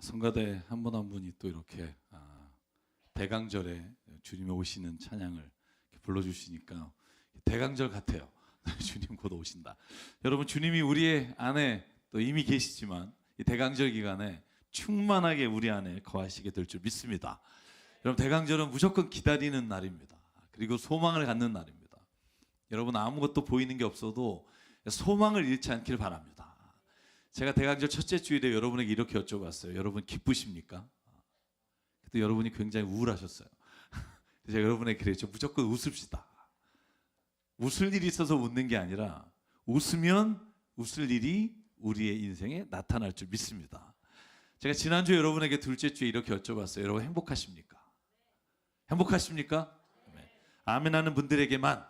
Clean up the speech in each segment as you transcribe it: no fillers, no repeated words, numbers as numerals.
성가대 한 분 한 분이 또 이렇게 대강절에 주님이 오시는 찬양을 이렇게 불러주시니까 대강절 같아요. 주님 곧 오신다. 여러분, 주님이 우리의 안에 또 이미 계시지만 이 대강절 기간에 충만하게 우리 안에 거하시게 될 줄 믿습니다. 여러분, 대강절은 무조건 기다리는 날입니다. 그리고 소망을 갖는 날입니다. 여러분, 아무것도 보이는 게 없어도 소망을 잃지 않기를 바랍니다. 제가 대강절 첫째 주일에 여러분에게 이렇게 여쭤봤어요. 여러분 기쁘십니까? 그때 여러분이 굉장히 우울하셨어요. 제가 여러분에게 그랬죠. 무조건 웃읍시다. 웃을 일이 있어서 웃는 게 아니라 웃으면 웃을 일이 우리의 인생에 나타날 줄 믿습니다. 제가 지난주에 여러분에게 둘째 주에 이렇게 여쭤봤어요. 여러분 행복하십니까? 행복하십니까? 아멘 하는 분들에게만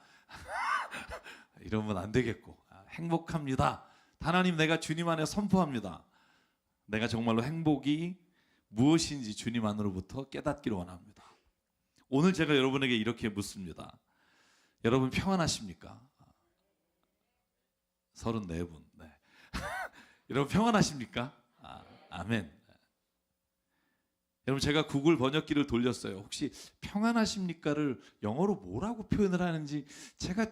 이러면 안 되겠고, 행복합니다. 하나님, 내가 주님 안에 선포합니다. 내가 정말로 행복이 무엇인지 주님 안으로부터 깨닫기를 원합니다. 오늘 제가 여러분에게 이렇게 묻습니다. 여러분 평안하십니까? 34분. 네. 여러분 평안하십니까? 아멘. 여러분, 제가 구글 번역기를 돌렸어요. 혹시 평안하십니까를 영어로 뭐라고 표현을 하는지 제가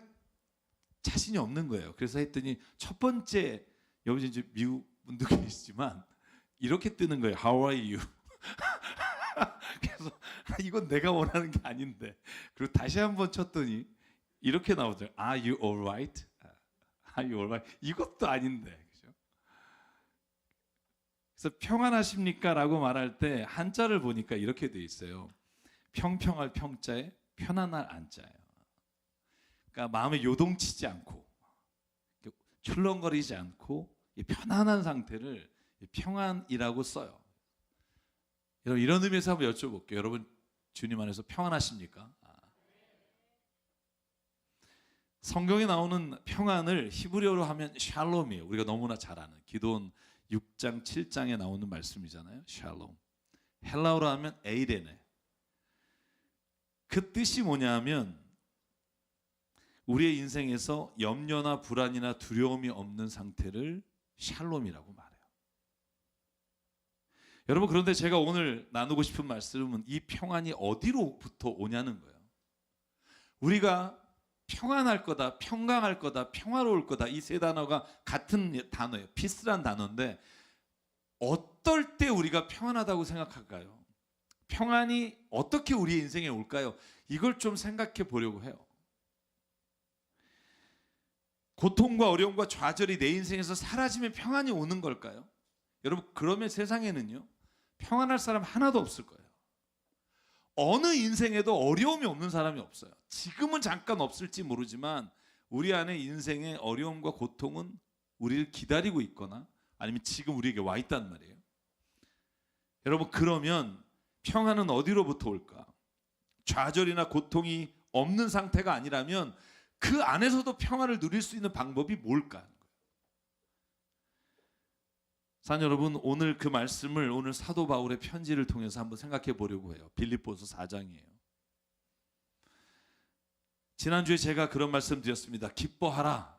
자신이 없는 거예요. 그래서 했더니 첫 번째, 여기 이제 미국 분도 계시지만 이렇게 뜨는 거예요. How are you? 그래서 이건 내가 원하는 게 아닌데, 그리고 다시 한번 쳤더니 이렇게 나오더라고요. Are you alright? Are you alright? 이것도 아닌데, 그죠? 그래서 평안하십니까? 라고 말할 때 한자를 보니까 이렇게 돼 있어요. 평평할 평자에 편안할 안자예요. 그러니까 마음에 요동치지 않고 출렁거리지 않고 편안한 상태를 평안이라고 써요. 여러분, 이런 의미에서 한번 여쭤볼게요. 여러분, 주님 안에서 평안하십니까? 성경에 나오는 평안을 히브리어로 하면 샬롬이에요. 우리가 너무나 잘 아는 기도원 6장 7장에 나오는 말씀이잖아요. 샬롬. 헬라어로 하면 에이레네. 그 뜻이 뭐냐면 우리의 인생에서 염려나 불안이나 두려움이 없는 상태를 샬롬이라고 말해요. 여러분, 그런데 제가 오늘 나누고 싶은 말씀은 이 평안이 어디로부터 오냐는 거예요. 우리가 평안할 거다, 평강할 거다, 평화로울 거다, 이 세 단어가 같은 단어예요. 피스란 단어인데 어떨 때 우리가 평안하다고 생각할까요? 평안이 어떻게 우리의 인생에 올까요? 이걸 좀 생각해 보려고 해요. 고통과 어려움과 좌절이 내 인생에서 사라지면 평안이 오는 걸까요? 여러분, 그러면 세상에는요, 평안할 사람 하나도 없을 거예요. 어느 인생에도 어려움이 없는 사람이 없어요. 지금은 잠깐 없을지 모르지만 우리 안에 인생의 어려움과 고통은 우리를 기다리고 있거나 아니면 지금 우리에게 와 있단 말이에요. 여러분, 그러면 평안은 어디로부터 올까? 좌절이나 고통이 없는 상태가 아니라면 그 안에서도 평안을 누릴 수 있는 방법이 뭘까? 사랑 여러분, 오늘 그 말씀을 오늘 사도 바울의 편지를 통해서 한번 생각해 보려고 해요. 빌립보서 4장이에요. 지난주에 제가 그런 말씀 드렸습니다. 기뻐하라.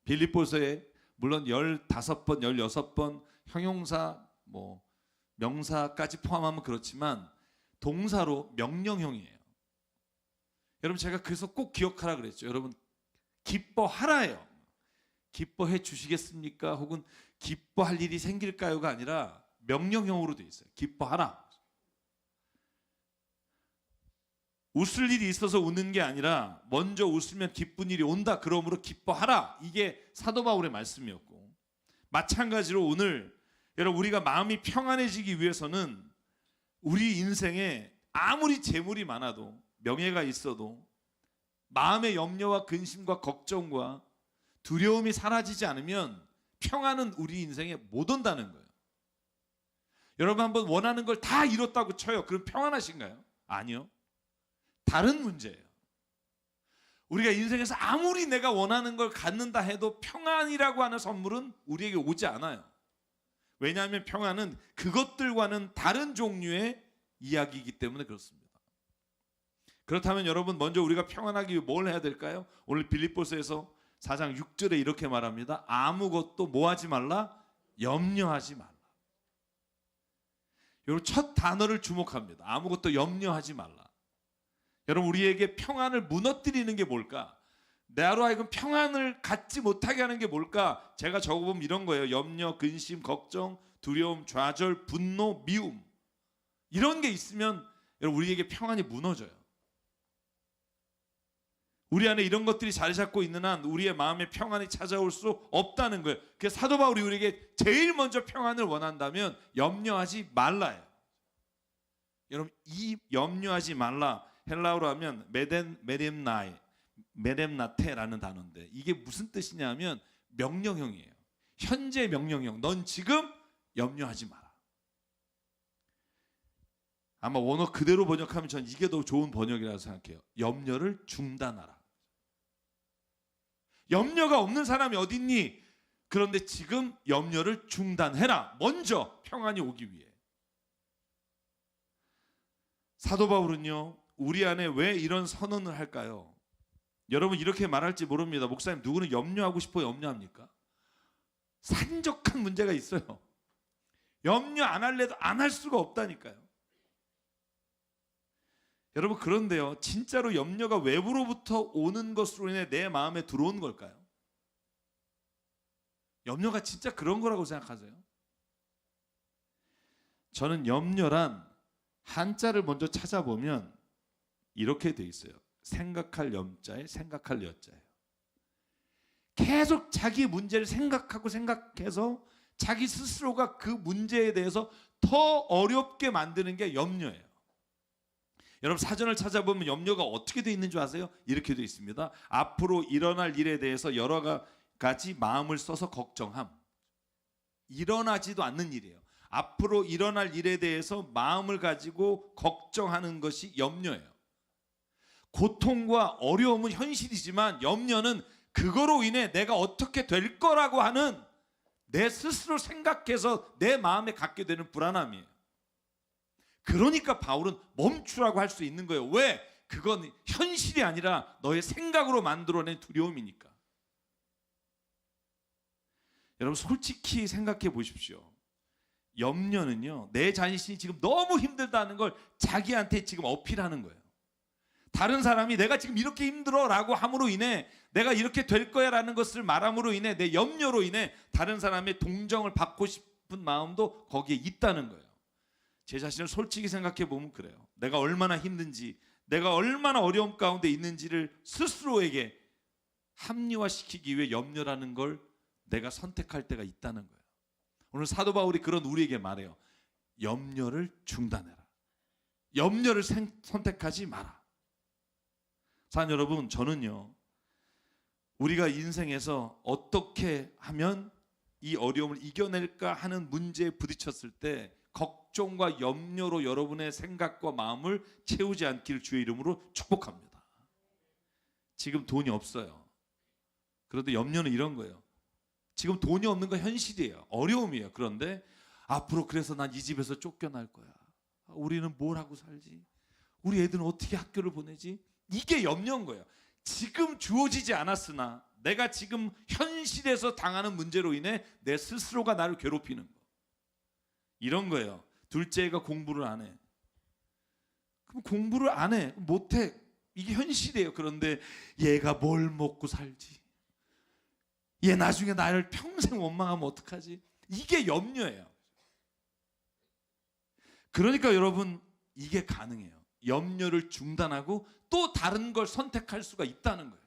빌립보서에 물론 15번, 16번 형용사, 명사까지 포함하면 그렇지만 동사로 명령형이에요. 여러분, 제가 그래서 꼭 기억하라 그랬죠. 여러분, 기뻐하라예요. 기뻐해 주시겠습니까? 혹은 기뻐할 일이 생길까요가 아니라 명령형으로 되어 있어요. 기뻐하라. 웃을 일이 있어서 웃는 게 아니라 먼저 웃으면 기쁜 일이 온다. 그러므로 기뻐하라. 이게 사도 바울의 말씀이었고, 마찬가지로 오늘 여러분, 우리가 마음이 평안해지기 위해서는 우리 인생에 아무리 재물이 많아도, 명예가 있어도 마음의 염려와 근심과 걱정과 두려움이 사라지지 않으면 평안은 우리 인생에 못 온다는 거예요. 여러분, 한번 원하는 걸 다 이뤘다고 쳐요. 그럼 평안하신가요? 아니요. 다른 문제예요. 우리가 인생에서 아무리 내가 원하는 걸 갖는다 해도 평안이라고 하는 선물은 우리에게 오지 않아요. 왜냐하면 평안은 그것들과는 다른 종류의 이야기이기 때문에 그렇습니다. 그렇다면 여러분, 먼저 우리가 평안하기 위해 뭘 해야 될까요? 오늘 빌립보서에서 4장 6절에 이렇게 말합니다. 아무것도 뭐 하지 말라? 염려하지 말라. 여러분 첫 단어를 주목합니다. 아무것도 염려하지 말라. 여러분 우리에게 평안을 무너뜨리는 게 뭘까? 나로 하여금 평안을 갖지 못하게 하는 게 뭘까? 제가 적어보면 이런 거예요. 염려, 근심, 걱정, 두려움, 좌절, 분노, 미움. 이런 게 있으면 여러분 우리에게 평안이 무너져요. 우리 안에 이런 것들이 자리 잡고 있는 한 우리의 마음에 평안이 찾아올 수 없다는 거예요. 그래서 사도 바울이 우리에게 제일 먼저 평안을 원한다면 염려하지 말라요. 여러분 이 염려하지 말라 헬라어로 하면 메뎀나테라는 단어인데 이게 무슨 뜻이냐면 명령형이에요. 현재 명령형. 넌 지금 염려하지 마라. 아마 원어 그대로 번역하면 전 이게 더 좋은 번역이라고 생각해요. 염려를 중단하라. 염려가 없는 사람이 어디 있니? 그런데 지금 염려를 중단해라. 먼저 평안이 오기 위해. 사도 바울은요, 우리 안에 왜 이런 선언을 할까요? 여러분 이렇게 말할지 모릅니다. 목사님 누구는 염려하고 싶어요? 염려합니까? 산적한 문제가 있어요. 염려 안 할래도 안 할 수가 없다니까요. 여러분 그런데요, 진짜로 염려가 외부로부터 오는 것으로 인해 내 마음에 들어온 걸까요? 염려가 진짜 그런 거라고 생각하세요? 저는 염려란 한자를 먼저 찾아보면 이렇게 돼 있어요. 생각할 염자에 생각할 여자예요. 계속 자기 문제를 생각하고 생각해서 자기 스스로가 그 문제에 대해서 더 어렵게 만드는 게 염려예요. 여러분 사전을 찾아보면 염려가 어떻게 돼 있는 줄 아세요? 이렇게 돼 있습니다. 앞으로 일어날 일에 대해서 여러 가지 마음을 써서 걱정함. 일어나지도 않는 일이에요. 앞으로 일어날 일에 대해서 마음을 가지고 걱정하는 것이 염려예요. 고통과 어려움은 현실이지만 염려는 그거로 인해 내가 어떻게 될 거라고 하는 내 스스로 생각해서 내 마음에 갖게 되는 불안함이에요. 그러니까 바울은 멈추라고 할 수 있는 거예요. 왜? 그건 현실이 아니라 너의 생각으로 만들어낸 두려움이니까. 여러분 솔직히 생각해 보십시오. 염려는요, 내 자신이 지금 너무 힘들다는 걸 자기한테 지금 어필하는 거예요. 다른 사람이 내가 지금 이렇게 힘들어 라고 함으로 인해 내가 이렇게 될 거야 라는 것을 말함으로 인해 내 염려로 인해 다른 사람의 동정을 받고 싶은 마음도 거기에 있다는 거예요. 제 자신을 솔직히 생각해 보면 그래요. 내가 얼마나 힘든지, 내가 얼마나 어려움 가운데 있는지를 스스로에게 합리화시키기 위해 염려라는 걸 내가 선택할 때가 있다는 거예요. 오늘 사도 바울이 그런 우리에게 말해요. 염려를 중단해라. 염려를 선택하지 마라. 사랑 여러분, 저는요, 우리가 인생에서 어떻게 하면 이 어려움을 이겨낼까 하는 문제에 부딪혔을 때 걱정과 염려로 여러분의 생각과 마음을 채우지 않기를 주의 이름으로 축복합니다. 지금 돈이 없어요. 그런데 염려는 이런 거예요. 지금 돈이 없는 건 현실이에요. 어려움이에요. 그런데 앞으로 그래서 난 이 집에서 쫓겨날 거야. 우리는 뭘 하고 살지? 우리 애들은 어떻게 학교를 보내지? 이게 염려인 거예요. 지금 주어지지 않았으나 내가 지금 현실에서 당하는 문제로 인해 내 스스로가 나를 괴롭히는 거. 이런 거예요. 둘째가 공부를 안 해. 그럼 공부를 안 해. 못해. 이게 현실이에요. 그런데 얘가 뭘 먹고 살지? 얘 나중에 나를 평생 원망하면 어떡하지? 이게 염려예요. 그러니까 여러분 이게 가능해요. 염려를 중단하고 또 다른 걸 선택할 수가 있다는 거예요.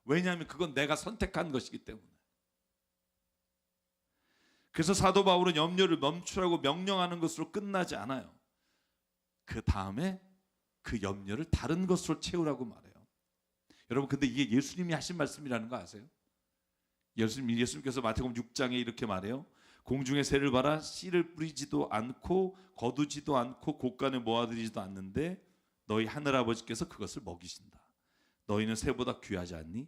왜냐하면 그건 내가 선택한 것이기 때문에. 그래서 사도 바울은 염려를 멈추라고 명령하는 것으로 끝나지 않아요. 그 다음에 그 염려를 다른 것으로 채우라고 말해요. 여러분 근데 이게 예수님이 하신 말씀이라는 거 아세요? 예수님께서 마태복음 6장에 이렇게 말해요. 공중의 새를 봐라. 씨를 뿌리지도 않고 거두지도 않고 곳간에 모아들이지도 않는데 너희 하늘아버지께서 그것을 먹이신다. 너희는 새보다 귀하지 않니?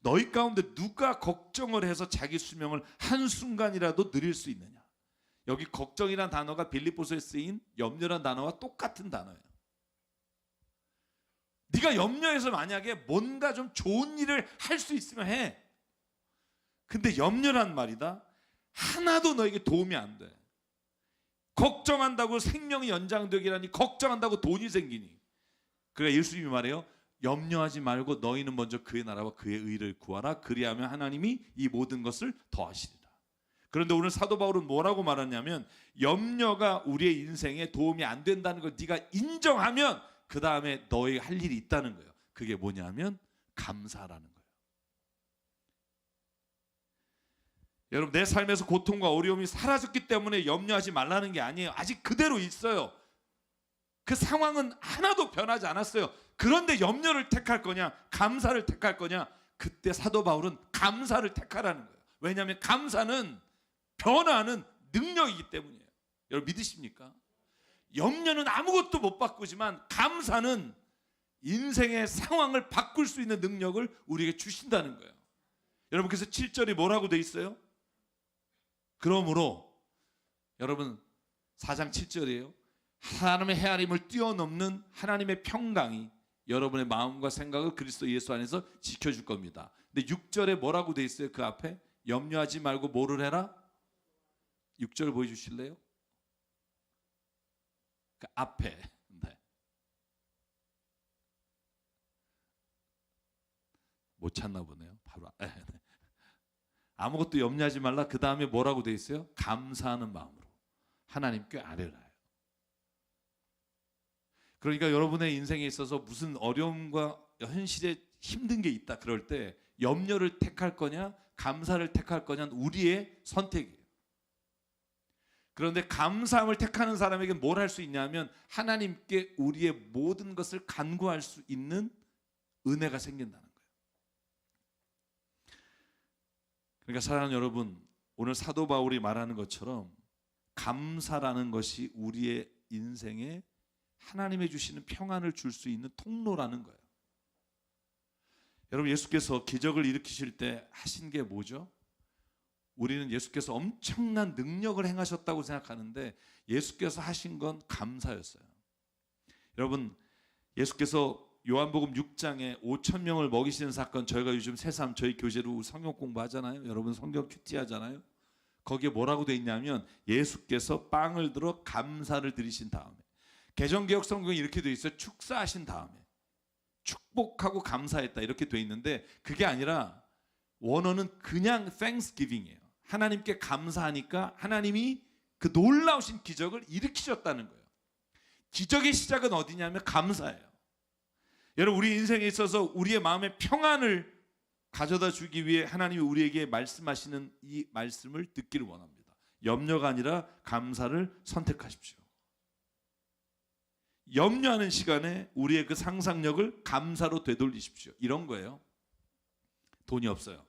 너희 가운데 누가 걱정을 해서 자기 수명을 한순간이라도 늘릴 수 있느냐? 여기 걱정이란 단어가 빌립보서에 쓰인 염려란 단어와 똑같은 단어예요. 네가 염려해서 만약에 뭔가 좀 좋은 일을 할 수 있으면 해. 근데 염려란 말이다. 하나도 너에게 도움이 안 돼. 걱정한다고 생명이 연장되기라니, 걱정한다고 돈이 생기니. 그러니까 예수님이 말해요. 염려하지 말고 너희는 먼저 그의 나라와 그의 의를 구하라. 그리하면 하나님이 이 모든 것을 더하시리라. 그런데 오늘 사도 바울은 뭐라고 말하냐면, 염려가 우리의 인생에 도움이 안 된다는 걸 네가 인정하면 그 다음에 너희 할 일이 있다는 거예요. 그게 뭐냐면 감사라는 거예요. 여러분, 내 삶에서 고통과 어려움이 사라졌기 때문에 염려하지 말라는 게 아니에요. 아직 그대로 있어요. 그 상황은 하나도 변하지 않았어요. 그런데 염려를 택할 거냐, 감사를 택할 거냐? 그때 사도 바울은 감사를 택하라는 거예요. 왜냐하면 감사는 변화하는 능력이기 때문이에요. 여러분 믿으십니까? 염려는 아무것도 못 바꾸지만 감사는 인생의 상황을 바꿀 수 있는 능력을 우리에게 주신다는 거예요. 여러분, 그래서 7절이 뭐라고 돼 있어요? 그러므로 여러분 4장 7절이에요. 하나님의 헤아림을 뛰어넘는 하나님의 평강이 여러분의 마음과 생각을 그리스도 예수 안에서 지켜줄 겁니다. 근데 6절에 뭐라고 돼 있어요? 그 앞에 염려하지 말고 뭐를 해라? 6절 보여주실래요? 그 앞에. 네. 못 찾나 보네요. 바로 아무것도 염려하지 말라. 그 다음에 뭐라고 돼 있어요? 감사하는 마음으로 하나님께 아뢰라. 그러니까 여러분의 인생에 있어서 무슨 어려움과 현실에 힘든 게 있다 그럴 때 염려를 택할 거냐 감사를 택할 거냐는 우리의 선택이에요. 그런데 감사함을 택하는 사람에게 뭘 할 수 있냐면 하나님께 우리의 모든 것을 간구할 수 있는 은혜가 생긴다는 거예요. 그러니까 사랑하는 여러분, 오늘 사도 바울이 말하는 것처럼 감사라는 것이 우리의 인생에 하나님이 주시는 평안을 줄 수 있는 통로라는 거예요. 여러분, 예수께서 기적을 일으키실 때 하신 게 뭐죠? 우리는 예수께서 엄청난 능력을 행하셨다고 생각하는데 예수께서 하신 건 감사였어요. 여러분, 예수께서 요한복음 6장에 5천 명을 먹이시는 사건, 저희가 요즘 새삼 저희 교재로 성경 공부하잖아요. 여러분 성경 큐티 하잖아요. 거기에 뭐라고 돼 있냐면 예수께서 빵을 들어 감사를 드리신 다음에, 개정개혁 성경에 이렇게 돼 있어요. 축사하신 다음에 축복하고 감사했다 이렇게 돼 있는데 그게 아니라 원어는 그냥 thanksgiving이에요. 하나님께 감사하니까 하나님이 그 놀라우신 기적을 일으키셨다는 거예요. 기적의 시작은 어디냐면 감사예요. 여러분, 우리 인생에 있어서 우리의 마음의 평안을 가져다 주기 위해 하나님이 우리에게 말씀하시는 이 말씀을 듣기를 원합니다. 염려가 아니라 감사를 선택하십시오. 염려하는 시간에 우리의 그 상상력을 감사로 되돌리십시오. 이런 거예요. 돈이 없어요.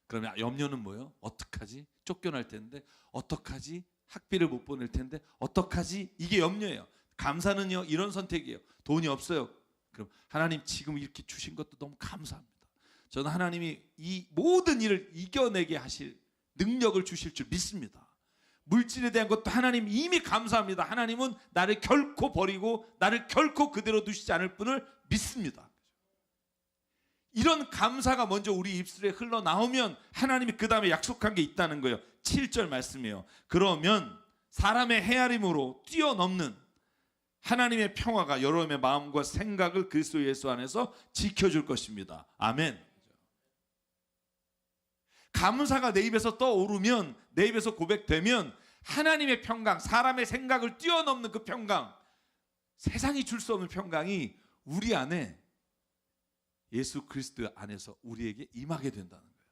그러면 염려는 뭐예요? 어떡하지? 쫓겨날 텐데, 어떡하지? 학비를 못 보낼 텐데, 어떡하지? 이게 염려예요. 감사는요, 이런 선택이에요. 돈이 없어요. 그럼 하나님 지금 이렇게 주신 것도 너무 감사합니다. 저는 하나님이 이 모든 일을 이겨내게 하실 능력을 주실 줄 믿습니다. 물질에 대한 것도 하나님 이미 감사합니다. 하나님은 나를 결코 버리고 나를 결코 그대로 두시지 않을 분을 믿습니다. 이런 감사가 먼저 우리 입술에 흘러나오면 하나님이 그 다음에 약속한 게 있다는 거예요. 7절 말씀이에요. 그러면 사람의 헤아림으로 뛰어넘는 하나님의 평화가 여러분의 마음과 생각을 그리스도 예수 안에서 지켜줄 것입니다. 아멘. 감사가 내 입에서 떠오르면, 내 입에서 고백되면 하나님의 평강, 사람의 생각을 뛰어넘는 그 평강, 세상이 줄 수 없는 평강이 우리 안에 예수 그리스도 안에서 우리에게 임하게 된다는 거예요.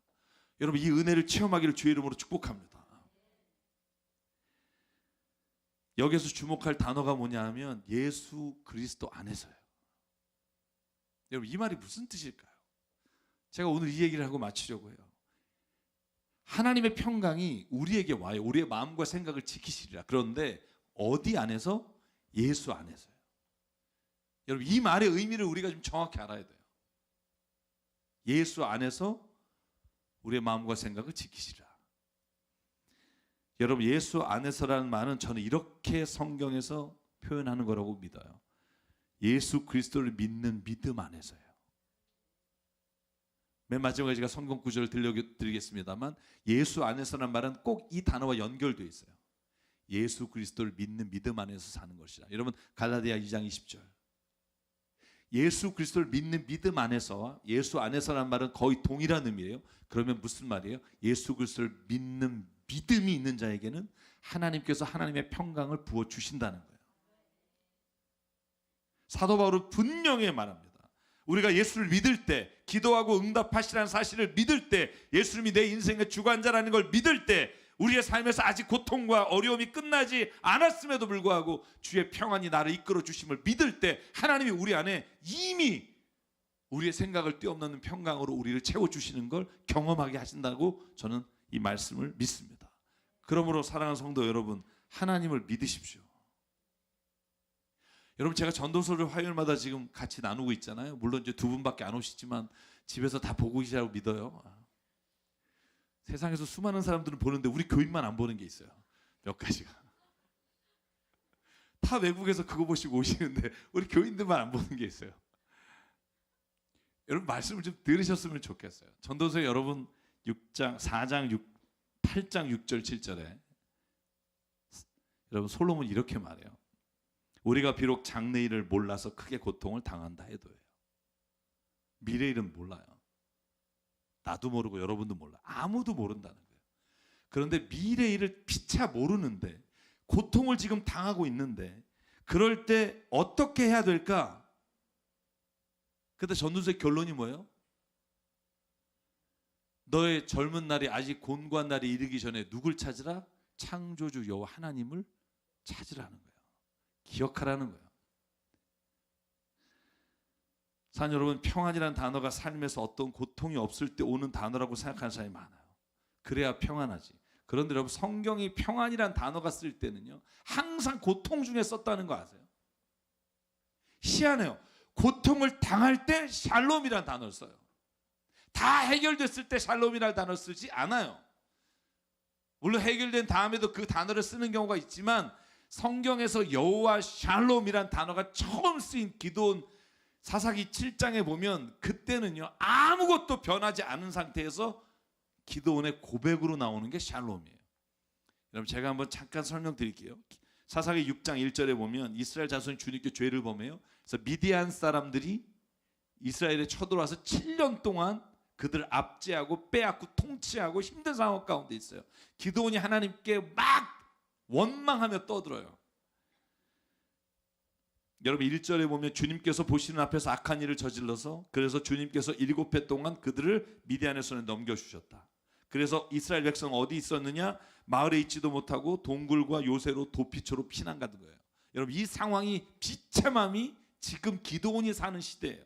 여러분, 이 은혜를 체험하기를 주의 이름으로 축복합니다. 여기서 주목할 단어가 뭐냐 하면 예수 그리스도 안에서요. 여러분, 이 말이 무슨 뜻일까요? 제가 오늘 이 얘기를 하고 마치려고 해요. 하나님의 평강이 우리에게 와요. 우리의 마음과 생각을 지키시리라. 그런데 어디 안에서? 예수 안에서요. 여러분, 이 말의 의미를 우리가 좀 정확히 알아야 돼요. 예수 안에서 우리의 마음과 생각을 지키시리라. 여러분, 예수 안에서라는 말은 저는 이렇게 성경에서 표현하는 거라고 믿어요. 예수 그리스도를 믿는 믿음 안에서요. 맨 마지막에 제가 성경 구절을 들려드리겠습니다만 예수 안에서라는 말은 꼭 이 단어와 연결되어 있어요. 예수 그리스도를 믿는 믿음 안에서 사는 것이라. 여러분 갈라디아 2장 20절. 예수 그리스도를 믿는 믿음 안에서, 예수 안에서라는 말은 거의 동일한 의미예요. 그러면 무슨 말이에요? 예수 그리스도를 믿는 믿음이 있는 자에게는 하나님께서 하나님의 평강을 부어 주신다는 거예요. 사도 바울은 분명히 말합니다. 우리가 예수를 믿을 때, 기도하고 응답하시라는 사실을 믿을 때, 예수님이 내 인생의 주관자라는 걸 믿을 때, 우리의 삶에서 아직 고통과 어려움이 끝나지 않았음에도 불구하고 주의 평안이 나를 이끌어 주심을 믿을 때, 하나님이 우리 안에 이미 우리의 생각을 뛰어넘는 평강으로 우리를 채워주시는 걸 경험하게 하신다고 저는 이 말씀을 믿습니다. 그러므로 사랑하는 성도 여러분, 하나님을 믿으십시오. 여러분, 제가 전도서를 화요일마다 지금 같이 나누고 있잖아요. 물론 이제 두 분밖에 안 오시지만 집에서 다 보고 계시라고 믿어요. 세상에서 수많은 사람들은 보는데 우리 교인만 안 보는 게 있어요. 몇 가지가. 다 외국에서 그거 보시고 오시는데 우리 교인들만 안 보는 게 있어요. 여러분, 말씀을 좀 들으셨으면 좋겠어요. 전도서 여러분 4장 8장 6절 7절에 여러분 솔로몬이 이렇게 말해요. 우리가 비록 장래일을 몰라서 크게 고통을 당한다 해도요, 미래일은 몰라요. 나도 모르고 여러분도 몰라. 아무도 모른다는 거예요. 그런데 미래일을 피차 모르는데 고통을 지금 당하고 있는데 그럴 때 어떻게 해야 될까? 그때 전도서의 결론이 뭐예요? 너의 젊은 날이 아직 곤고한 날이 이르기 전에 누굴 찾으라? 창조주 여호와 하나님을 찾으라는 거예요. 기억하라는 거예요. 사랑 여러분, 평안이라는 단어가 삶에서 어떤 고통이 없을 때 오는 단어라고 생각하는 사람이 많아요. 그래야 평안하지. 그런데 여러분, 성경이 평안이라는 단어가 쓸 때는요, 항상 고통 중에 썼다는 거 아세요? 희한해요. 고통을 당할 때 샬롬이라는 단어를 써요. 다 해결됐을 때 샬롬이라는 단어를 쓰지 않아요. 물론 해결된 다음에도 그 단어를 쓰는 경우가 있지만 성경에서 여호와 샬롬이라는 단어가 처음 쓰인 기도원 사사기 7장에 보면 그때는요, 아무것도 변하지 않은 상태에서 기도원의 고백으로 나오는 게 샬롬이에요. 여러분, 제가 한번 잠깐 설명드릴게요. 사사기 6장 1절에 보면 이스라엘 자손이 주님께 죄를 범해요. 그래서 미디안 사람들이 이스라엘에 쳐들어와서 7년 동안 그들을 압제하고 빼앗고 통치하고 힘든 상황 가운데 있어요. 기드온이 하나님께 막 원망하며 떠들어요. 여러분, 1절에 보면 주님께서 보시는 앞에서 악한 일을 저질러서 그래서 주님께서 7해 동안 그들을 미디안의 손에 넘겨주셨다. 그래서 이스라엘 백성 어디 있었느냐? 마을에 있지도 못하고 동굴과 요새로 도피처로 피난 가는 거예요. 여러분, 이 상황이 비참함이 지금 기드온이 사는 시대예요.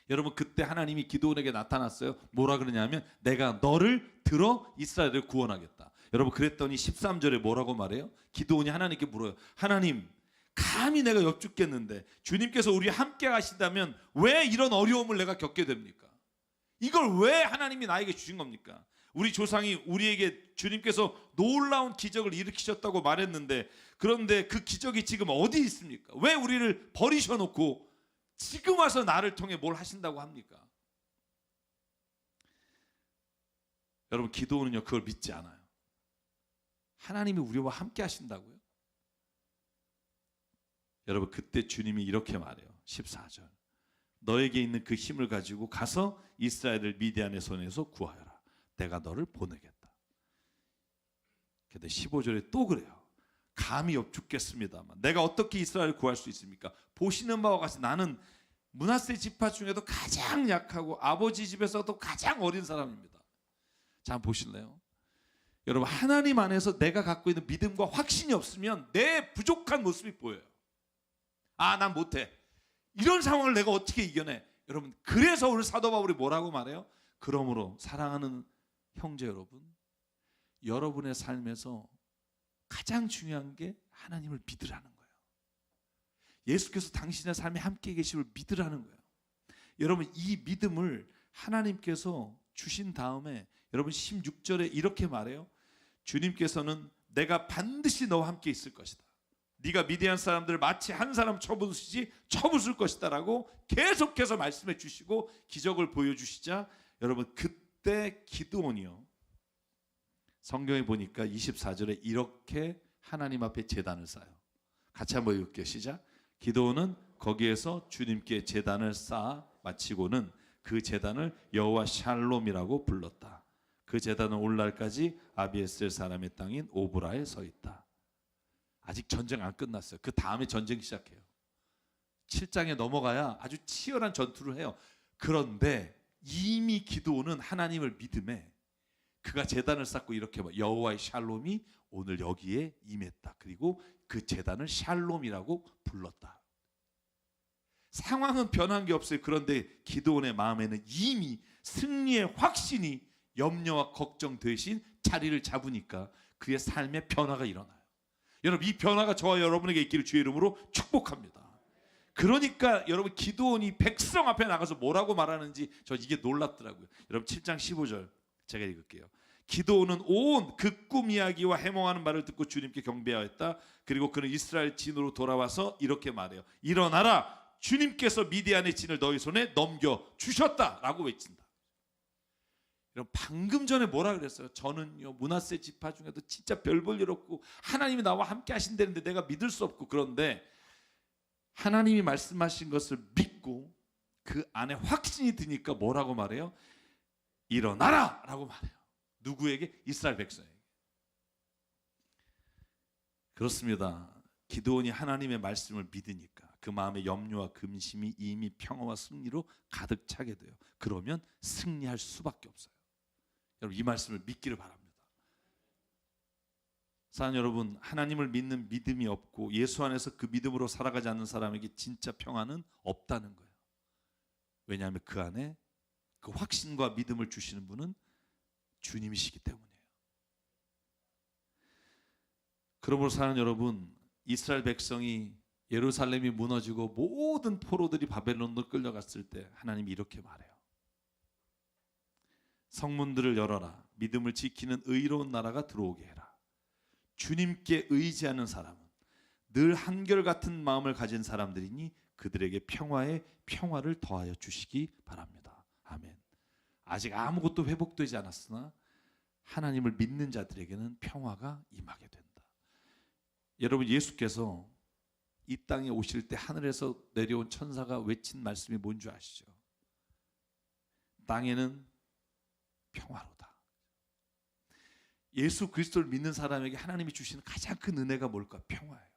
여러분, 그때 하나님이 기드온에게 나타났어요. 뭐라 그러냐면 내가 너를 들어 이스라엘을 구원하겠다. 여러분, 그랬더니 13절에 뭐라고 말해요? 기드온이 하나님께 물어요. 하나님, 감히 내가 여쭙겠는데 주님께서 우리와 함께 하신다면 왜 이런 어려움을 내가 겪게 됩니까? 이걸 왜 하나님이 나에게 주신 겁니까? 우리 조상이 우리에게 주님께서 놀라운 기적을 일으키셨다고 말했는데 그런데 그 기적이 지금 어디 있습니까? 왜 우리를 버리셔놓고 지금 와서 나를 통해 뭘 하신다고 합니까? 여러분, 기도는요, 그걸 믿지 않아요. 하나님이 우리와 함께 하신다고요? 여러분, 그때 주님이 이렇게 말해요. 14절. 너에게 있는 그 힘을 가지고 가서 이스라엘을 미디안의 손에서 구하여라. 내가 너를 보내겠다. 근데 15절에 또 그래요. 감히 여쭙겠습니다만 내가 어떻게 이스라엘을 구할 수 있습니까? 보시는 바와 같이 나는 므낫세 지파 중에도 가장 약하고 아버지 집에서도 가장 어린 사람입니다. 자, 한번 보실래요? 여러분, 하나님 안에서 내가 갖고 있는 믿음과 확신이 없으면 내 부족한 모습이 보여요. 아, 난 못해. 이런 상황을 내가 어떻게 이겨내? 여러분, 그래서 오늘 사도 바울이 뭐라고 말해요? 그러므로 사랑하는 형제 여러분, 여러분의 삶에서 가장 중요한 게 하나님을 믿으라는 거예요. 예수께서 당신의 삶에 함께 계심을 믿으라는 거예요. 여러분, 이 믿음을 하나님께서 주신 다음에 여러분 16절에 이렇게 말해요. 주님께서는 내가 반드시 너와 함께 있을 것이다. 네가 미디안 사람들을 마치 한 사람 쳐부수지 쳐부술 것이다 라고 계속해서 말씀해 주시고 기적을 보여주시자 여러분, 그때 기드온이요, 성경에 보니까 24절에 이렇게 하나님 앞에 제단을 쌓아요. 같이 한번 읽을게요. 시작. 기드온은 거기에서 주님께 제단을 쌓아 마치고는 그 제단을 여호와 샬롬이라고 불렀다. 그 제단은 오늘날까지 아비에셀 사람의 땅인 오브라에 서 있다. 아직 전쟁 안 끝났어요. 그 다음에 전쟁 시작해요. 7장에 넘어가야 아주 치열한 전투를 해요. 그런데 이미 기드온은 하나님을 믿음에 그가 제단을 쌓고 이렇게 여호와의 샬롬이 오늘 여기에 임했다. 그리고 그 제단을 샬롬이라고 불렀다. 상황은 변한 게 없어요. 그런데 기드온의 마음에는 이미 승리의 확신이 염려와 걱정 대신 자리를 잡으니까 그의 삶의 변화가 일어나요. 여러분, 이 변화가 저와 여러분에게 있기를 주의 이름으로 축복합니다. 그러니까 여러분, 기드온이 백성 앞에 나가서 뭐라고 말하는지 저 이게 놀랍더라고요. 여러분 7장 15절 제가 읽을게요. 기드온은 온 그 꿈 이야기와 해몽하는 말을 듣고 주님께 경배하였다. 그리고 그는 이스라엘 진으로 돌아와서 이렇게 말해요. 일어나라, 주님께서 미디안의 진을 너희 손에 넘겨주셨다라고 외친다. 여러분, 방금 전에 뭐라 그랬어요? 저는요 므낫세 지파 중에도 진짜 별 볼 일 없고 하나님이 나와 함께 하신다는데 내가 믿을 수 없고, 그런데 하나님이 말씀하신 것을 믿고 그 안에 확신이 드니까 뭐라고 말해요? 일어나라 라고 말해요. 누구에게? 이스라엘 백성에게. 그렇습니다. 기드온이 하나님의 말씀을 믿으니까 그 마음의 염려와 근심이 이미 평화와 승리로 가득 차게 돼요. 그러면 승리할 수밖에 없어요. 여러분, 이 말씀을 믿기를 바랍니다. 사랑하는 여러분, 하나님을 믿는 믿음이 없고 예수 안에서 그 믿음으로 살아가지 않는 사람에게 진짜 평화는 없다는 거예요. 왜냐하면 그 안에 그 확신과 믿음을 주시는 분은 주님이시기 때문이에요. 그러므로 사랑하는 여러분, 이스라엘 백성이 예루살렘이 무너지고 모든 포로들이 바벨론으로 끌려갔을 때 하나님이 이렇게 말해요. 성문들을 열어라. 믿음을 지키는 의로운 나라가 들어오게 해라. 주님께 의지하는 사람은 늘 한결같은 마음을 가진 사람들이니 그들에게 평화에 평화를 더하여 주시기 바랍니다. 아멘. 아직 아무것도 회복되지 않았으나 하나님을 믿는 자들에게는 평화가 임하게 된다. 여러분, 예수께서 이 땅에 오실 때 하늘에서 내려온 천사가 외친 말씀이 뭔지 아시죠? 땅에는 평화로다. 예수 그리스도를 믿는 사람에게 하나님이 주시는 가장 큰 은혜가 뭘까? 평화예요.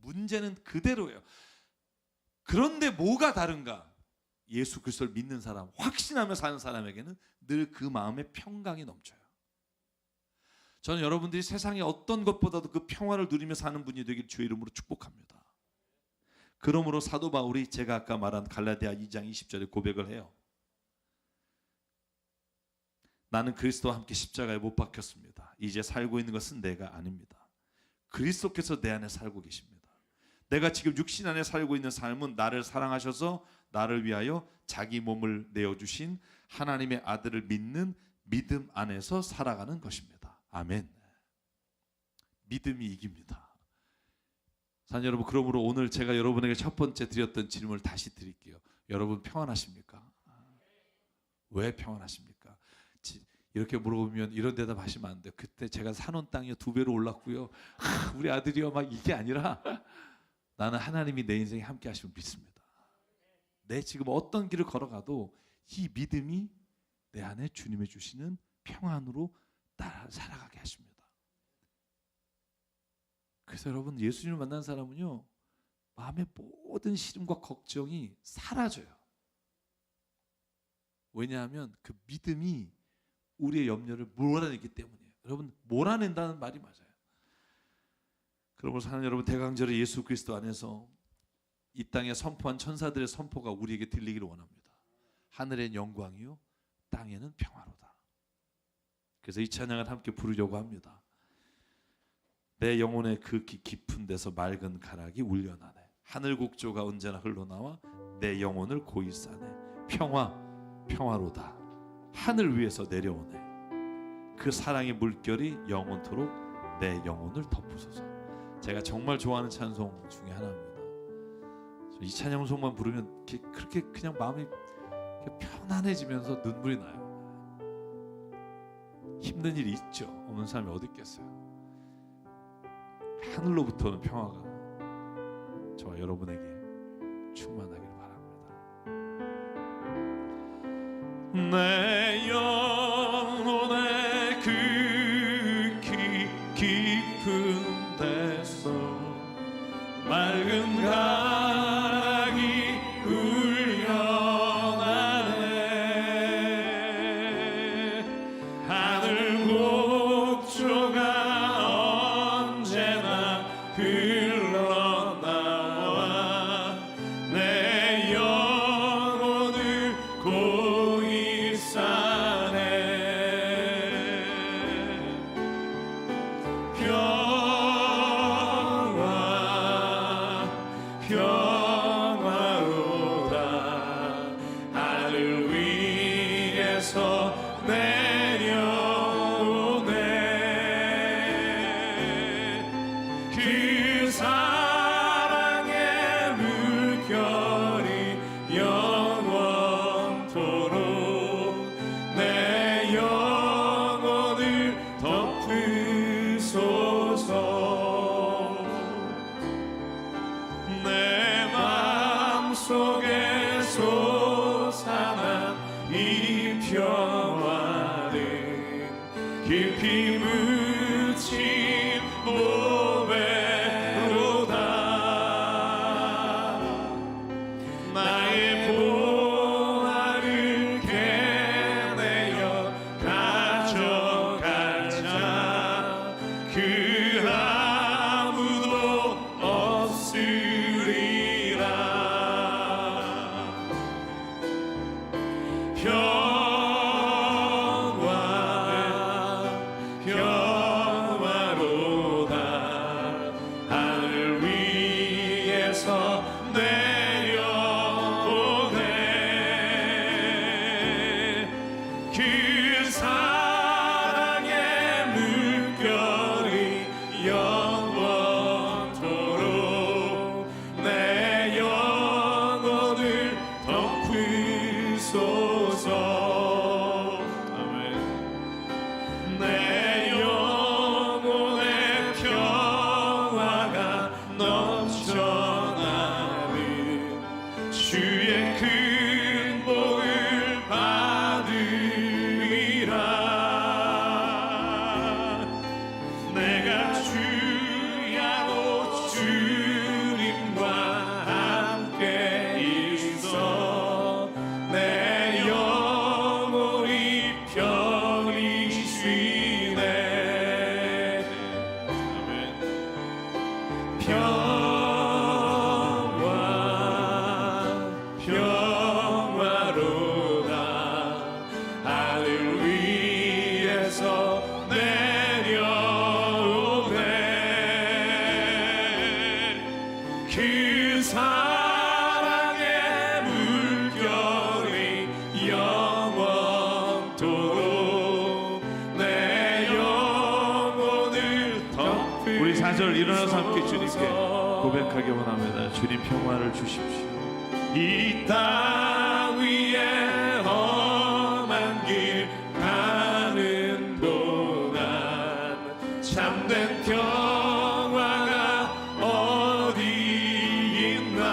문제는 그대로예요. 그런데 뭐가 다른가? 예수 그리스도를 믿는 사람, 확신하며 사는 사람에게는 늘 그 마음에 평강이 넘쳐요. 저는 여러분들이 세상의 어떤 것보다도 그 평화를 누리며 사는 분이 되길 주의 이름으로 축복합니다. 그러므로 사도 바울이 제가 아까 말한 갈라디아 2장 20절에 고백을 해요. 나는 그리스도와 함께 십자가에 못 박혔습니다. 이제 살고 있는 것은 내가 아닙니다. 그리스도께서 내 안에 살고 계십니다. 내가 지금 육신 안에 살고 있는 삶은 나를 사랑하셔서 나를 위하여 자기 몸을 내어주신 하나님의 아들을 믿는 믿음 안에서 살아가는 것입니다. 아멘. 믿음이 이깁니다. 사랑하는 여러분, 그러므로 오늘 제가 여러분에게 첫 번째 드렸던 질문을 다시 드릴게요. 여러분 평안하십니까? 왜 평안하십니까? 이렇게 물어보면 이런 대답 하시면 안 돼요. 그때 제가 사놓은 땅이 2배로 올랐고요. 우리 아들이요 막 이게 아니라 나는 하나님이 내 인생에 함께 하시면 믿습니다. 내 지금 어떤 길을 걸어가도 이 믿음이 내 안에 주님이 주시는 평안으로 따라 살아가게 하십니다. 그래서 여러분, 예수님을 만난 사람은요 마음의 모든 시름과 걱정이 사라져요. 왜냐하면 그 믿음이 우리의 염려를 몰아내기 때문이에요. 여러분, 몰아낸다는 말이 맞아요. 그러므로 사는 여러분, 대강절에 예수 그리스도 안에서 이 땅에 선포한 천사들의 선포가 우리에게 들리기를 원합니다. 하늘엔 영광이요 땅에는 평화로다. 그래서 이 찬양을 함께 부르려고 합니다. 내 영혼의 그 깊은 데서 맑은 가락이 울려나네. 하늘 곡조가 언제나 흘러나와 내 영혼을 고이 싸네. 평화로다. 하늘 위에서 내려오네. 그 사랑의 물결이 영원토록 내 영혼을 덮으소서. 제가 정말 좋아하는 찬송 중에 하나입니다. 이 찬양송만 부르면 그렇게 그냥 마음이 편안해지면서 눈물이 나요. 힘든 일이 있죠. 없는 사람이 어디 있겠어요. 하늘로부터 오는 평화가 저와 여러분에게 충만하기를 바랍니다. 내 영혼의 그 깊은 데서 맑은 가락이 울려나네. 하늘 곡조가 언제나 흘러나와 내 영혼을 고이 싸네. 평화로다. 하늘 위에서 내려오네. 그 사랑의 물결이 영원토록 내 영혼을 덮으소서. 내 마음속에 솟아난 이 평화는 깊이 묻힌 보배로다. 나의 보화를 캐내어 가져가자. 그 아무도 없으리라. 평화로다. 하늘 위에서 내려오네. 그 사랑의 물결이 영원토록 내 영혼을 덮으소서. 아멘. 내 영혼의 평화가 넘쳐나는 주의 큰 복을 받으리라. 내가 주야로 주님과 함께 있어 내 영혼이 편히 쉬네. 아멘. 평화로다. 하늘 위에서 내려오네. 그 사랑의 물결이 영원토록 내 영혼을 덮으소서. 우리 4절 일어나서 함께 주님께 고백하기 원합니다. 주님 평화를 주십시오. 이 땅 위에 험한 길 가는 동안 참된 평화가 어디 있나.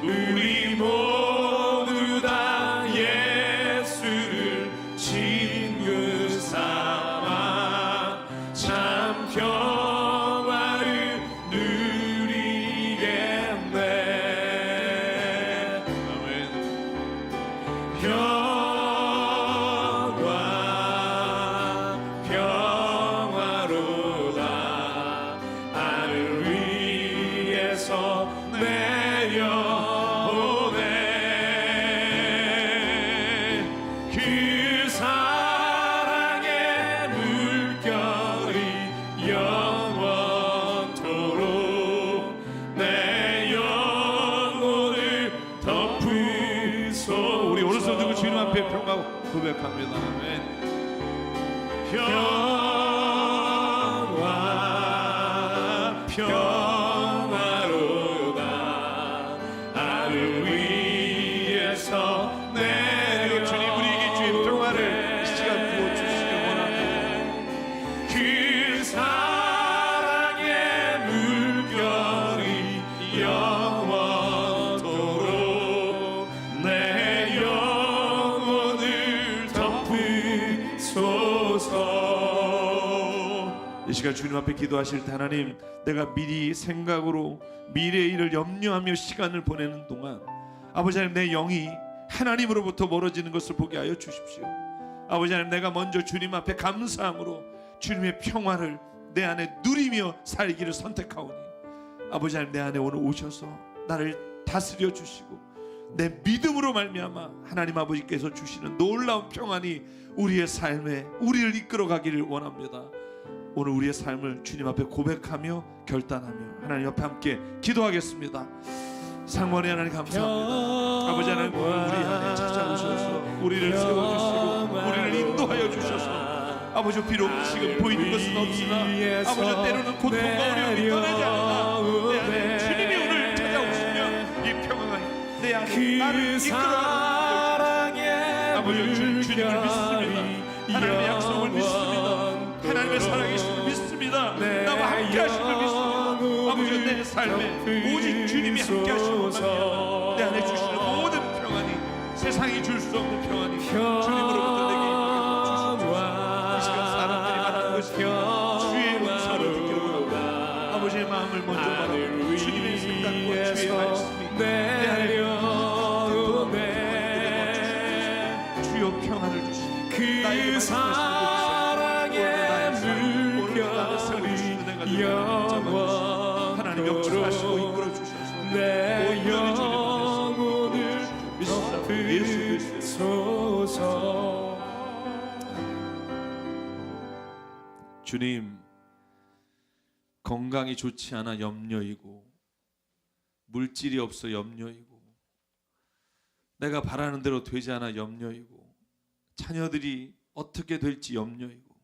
우리 모두 다 예수를 친구 삼아 참 평화를 누리겠네. 아멘. 평화로다. 하늘 위에서 내려오네. 그 사랑의 물결이 영원토록 내 영혼을 덮으소서. 우리 오른손 들고 주님 앞에 평화 고백합니다. 아멘. 평화로다. 하늘 위에서 내려. 주님 우리에게 주의 평화를 이 시간 부어주시기 원합니다. 그 이 시간 주님 앞에 기도하실 때 하나님, 내가 미리 생각으로 미래의 일을 염려하며 시간을 보내는 동안 아버지 하나님, 내 영이 하나님으로부터 멀어지는 것을 보게 하여 주십시오. 아버지 하나님, 내가 먼저 주님 앞에 감사함으로 주님의 평화를 내 안에 누리며 살기를 선택하오니 아버지 하나님, 내 안에 오늘 오셔서 나를 다스려 주시고 내 믿음으로 말미암아 하나님 아버지께서 주시는 놀라운 평안이 우리의 삶에 우리를 이끌어가기를 원합니다. 오늘 우리의 삶을 주님 앞에 고백하며 결단하며 하나님 옆에 함께 기도하겠습니다. 상원의 하나님 감사합니다. 아버지 하나님, 오늘 우리 안에 찾아오셔서 우리를 세워주시고 우리를 인도하여 주셔서 아버지, 비록 지금 보이는 것은 없으나 아버지, 때로는 고통과 어려움이 떠나지 않으나 내 안에 주님이 오늘 찾아오시며 이 평안한 내 안에 나를 이끌어가는 아버지, 주님을 믿습니다. 하나님의 약속을 믿습니다. 하나님의 살아계심을 믿습니다. 나와 함께 하심을 믿습니다. 아버지, 내 삶에 오직 주님이 함께 하시고 내 안에 주시는 모든 평안이, 세상이 줄 수 없는 평안이 주님으로부터 내게 주십시오. 이 시간 사람들이 말하는 것이 주의 음성을 듣기를 원합니다. 아버지의 마음을 먼저 말하고 주님의 생각과 주의 말씀이 내 안에 주여 평안을 주시고 나에게 말씀하시는 하나님 역사하시고 이끌어 주셔서 내 영혼을 예수 그리스도. 주님, 건강이 좋지 않아 염려이고 물질이 없어 염려이고 내가 바라는 대로 되지 않아 염려이고 자녀들이 어떻게 될지 염려이고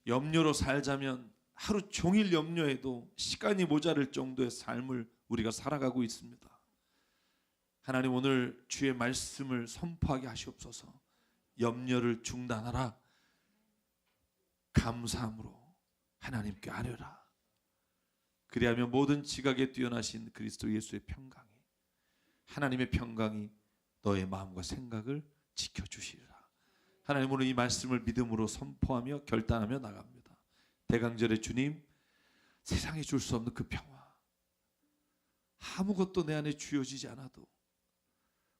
염려로 살자면 하루 종일 염려해도 시간이 모자랄 정도의 삶을 우리가 살아가고 있습니다. 하나님, 오늘 주의 말씀을 선포하게 하시옵소서. 염려를 중단하라. 감사함으로 하나님께 아뢰라. 그리하면 모든 지각에 뛰어나신 그리스도 예수의 평강이, 하나님의 평강이 너의 마음과 생각을 지켜주시리라. 하나님, 오늘 이 말씀을 믿음으로 선포하며 결단하며 나갑니다. 대강절의 주님, 세상에 줄 수 없는 그 평화, 아무것도 내 안에 주어지지 않아도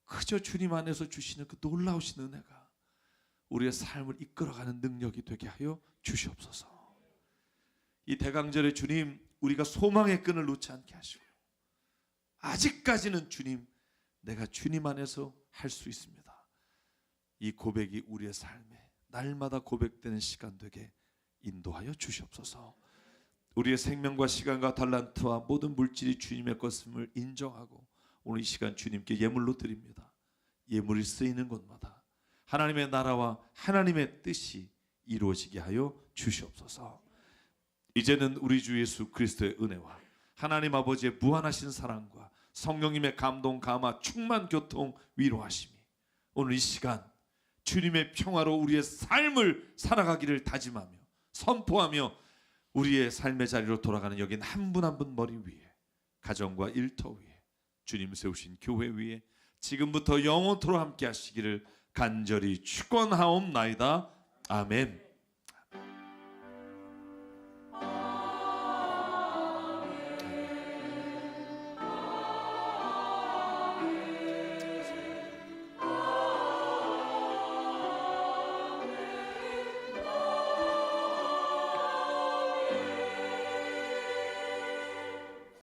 그저 주님 안에서 주시는 그 놀라우신 은혜가 우리의 삶을 이끌어가는 능력이 되게 하여 주시옵소서. 이 대강절의 주님, 우리가 소망의 끈을 놓지 않게 하시고 아직까지는 주님, 내가 주님 안에서 할 수 있습니다. 이 고백이 우리의 삶에 날마다 고백되는 시간 되게 인도하여 주시옵소서. 우리의 생명과 시간과 달란트와 모든 물질이 주님의 것임을 인정하고 오늘 이 시간 주님께 예물로 드립니다. 예물이 쓰이는 곳마다 하나님의 나라와 하나님의 뜻이 이루어지게 하여 주시옵소서. 이제는 우리 주 예수 그리스도의 은혜와 하나님 아버지의 무한하신 사랑과 성령님의 감동, 감화, 충만, 교통, 위로하심이 오늘 이 시간 주님의 평화로 우리의 삶을 살아가기를 다짐하며 선포하며 우리의 삶의 자리로 돌아가는 여긴 한 분 한 분 머리 위에, 가정과 일터 위에, 주님 세우신 교회 위에 지금부터 영원토록 함께 하시기를 간절히 축원하옵나이다. 아멘.